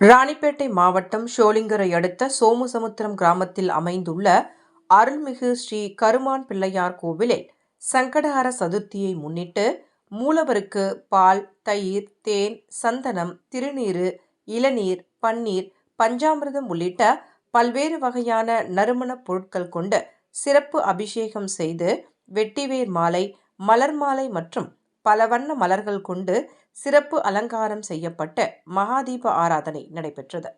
ராணிப்பேட்டை மாவட்டம் ஷோலிங்கரை அடுத்த சோமுசமுத்திரம் கிராமத்தில் அமைந்துள்ள அருள்மிகு ஸ்ரீ கருமான் பிள்ளையார் கோவிலில் சங்கடஹர சதுர்த்தியை முன்னிட்டு மூலவருக்கு பால், தயிர், தேன், சந்தனம், திருநீறு, இளநீர், பன்னீர், பஞ்சாமிர்தம் உள்ளிட்ட பல்வேறு வகையான நறுமணப் பொருட்கள் கொண்டு சிறப்பு அபிஷேகம் செய்து வெட்டிவேர் மாலை, மலர் மாலை மற்றும் பல வண்ண மலர்கள் கொண்டு சிறப்பு அலங்காரம் செய்யப்பட்ட மகாதீப ஆராதனை நடைபெற்றது.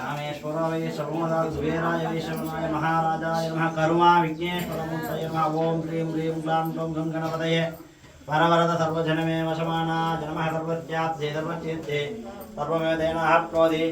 रामेश्वराय सर्वमदा कुबेराय वैश्रवणाय महाराजाय नमः करुणा विघ्नेश्वरमूर्तये नमः ओम क्लीं क्लीं ग्लां गौं गं गणपतये वरवरद सर्वजनमे वशमाना जनमः सर्वत्यात्से सर्वचेत्ते सर्वमेवेन आप्नोति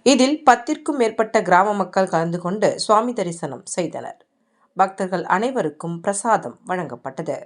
இதில் 10க்கும் மேற்பட்ட கிராம மக்கள் கலந்து கொண்டு சுவாமி தரிசனம் செய்தனர். பக்தர்கள் அனைவருக்கும் பிரசாதம் வழங்கப்பட்டது.